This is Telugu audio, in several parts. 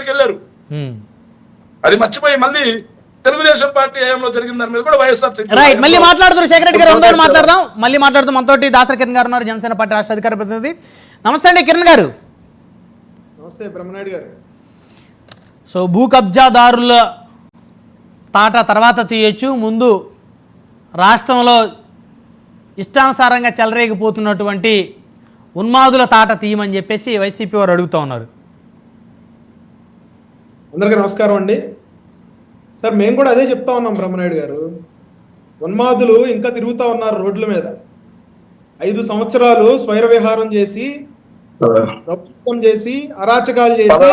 దగ్గరికి వెళ్ళారు. అది మర్చిపోయి మళ్ళీ తెలుగుదేశం పార్టీ హయాంలో జరిగిన దాని మీద కూడా వైఎస్ఆర్ రైట్. మళ్ళీ మాట్లాడుతున్నారు శేఖర్ రెడ్డి గారు, మాట్లాడదాం. మళ్ళీ మాట్లాడుతూ మనతోటి దాసరి కిరణ్ గారు ఉన్నారు, జనసేన పార్టీ రాష్ట్ర అధికార ప్రతినిధి. నమస్తే అండి కిరణ్ గారు. నమస్తే బ్రహ్మనాయుడు గారు. సో భూ కబ్జాదారుల తాట తర్వాత తీయచ్చు, ముందు రాష్ట్రంలో ఇష్టానుసారంగా చెలరేగిపోతున్నటువంటి ఉన్మాదుల తాట తీయమని చెప్పేసి వైసీపీ వారు అడుగుతూ ఉన్నారు. అందరికీ నమస్కారం అండి. సార్, మేము కూడా అదే చెప్తా ఉన్నాం బ్రహ్మనాయుడు గారు. ఉన్మాదులు ఇంకా తిరుగుతూ ఉన్నారు రోడ్ల మీద. 5 సంవత్సరాలు స్వైర విహారం చేసి, చేసి అరాచకాలు చేసి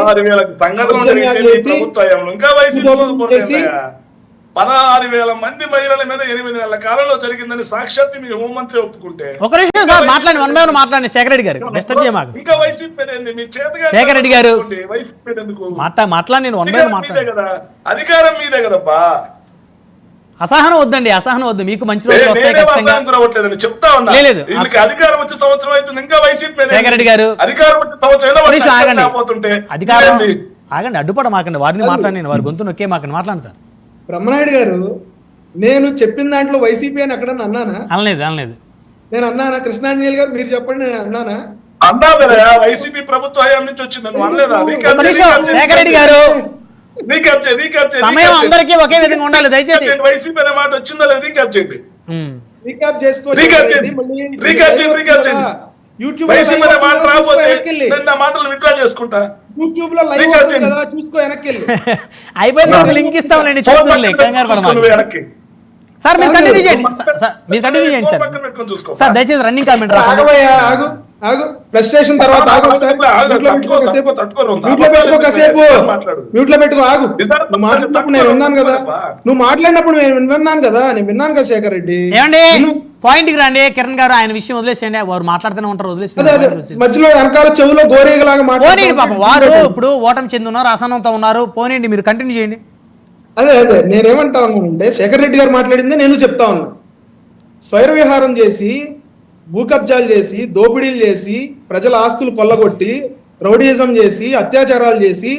16,000 మంది మహిళల మీద 8 నెలల కాలంలో జరిగిందని సాక్షాత్ మీ హోంమంత్రి ఒప్పుకుంటే, ఒక నిమిషం సార్ మాట్లాడి వన్ బై వన్ మాట్లాడండి శేఖర్ రెడ్డి గారు. డిస్టర్బ్ చేయమాకు. ఇంకా వైసీపీ మీ చేతగా శేఖర్ రెడ్డి గారు వైసీపీ ఎందుకు మాట్లాడి నేను వన్ బై వన్ మాట్లాడు కదా, అధికారం మీదే కదబ్బా. అసహనం వద్దండి, అసహనం వద్దు. మీకు మంచి రోజులు వస్తాయి ఖచ్చితంగా. చెప్తా ఉన్నా లేదు అధికారం వచ్చే సంవత్సరం అవుతుంది, ఇంకా వైసీపీ శేఖర్ రెడ్డి గారు అధికారం వచ్చే సంవత్సరం ఆగండి. అధికారం ఆగండి, అడ్డుపడ మాకండి. వారిని మాట్లాడండి, వారి గొంతు నొక్కే మాకండి. మాట్లాడండి సార్. బ్రహ్మనాయుడు గారు, నేను చెప్పిన దాంట్లో వైసీపీ అని ఎక్కడన్నా అన్నానా? అనలేదు. నేను అన్నానా? కృష్ణాంజలి గారు మీరు చెప్పండి, నేను అన్నానా? అన్నా వైసీపీ ప్రభుత్వ హయాం నుంచి వచ్చింది, నువ్వు అనలేదా? శేఖర్ రెడ్డి గారు, సమయం అందరికీ ఒకే విధంగా ఉండాలి దయచేసి. వైసీపీ అనే మాట వచ్చిందా లేదా రీక్యాప్ చేయండి. రీక్యాప్ చేసుకోండి. వైసీపీ అనే మాట రాకపోతే నేను నా మాటలు విత్డ్రా చేసుకుంటా. యూట్యూబ్ లో లైవ్ వస్తుంది కదా, చూసుకో. వెనక్కి అయిపోయింది, ఒక లింక్ ఇస్తాంలేండి, చూద్దాంలే. కంగారు పడమాకండి సార్. మీరు కంటిన్యూ చేయండి సార్. దయచేసి రన్నింగ్ కామెంట్ ఆగు. ఫ్రస్ట్రేషన్ తర్వాత ఆగు. ఒకసారి మ్యూట్ లో పెట్టుకో. ఆగు. నువ్వు మాట్లాడినప్పుడు నేను విన్నాను కదా, నేను విన్నాను కదా శేఖర్ రెడ్డి. ఏమండి పాయింట్ కి రండి కిరణ్ గారు. ఆయన విషయం వదిలేసేయండి, వారు మాట్లాడుతూనే ఉంటారు, వదిలేసి మధ్యలో వెనకాల చెవులో గోరేగలాగా పోనీయండి. పాపం వారు ఇప్పుడు ఓటమి చెంది ఉన్నారు, అసహనంతో ఉన్నారు. పోనీయండి, మీరు కంటిన్యూ చేయండి. అదే నేనేమంటా ఉన్నానంటే, శేఖర్ రెడ్డి గారు మాట్లాడిందే నేను చెప్తా ఉన్నా. స్వైర విహారం చేసి, భూ కబ్జాలు చేసి, దోపిడీలు చేసి, ప్రజల ఆస్తులు కొల్లగొట్టి, రౌడీయిజం చేసి, అత్యాచారాలు చేసి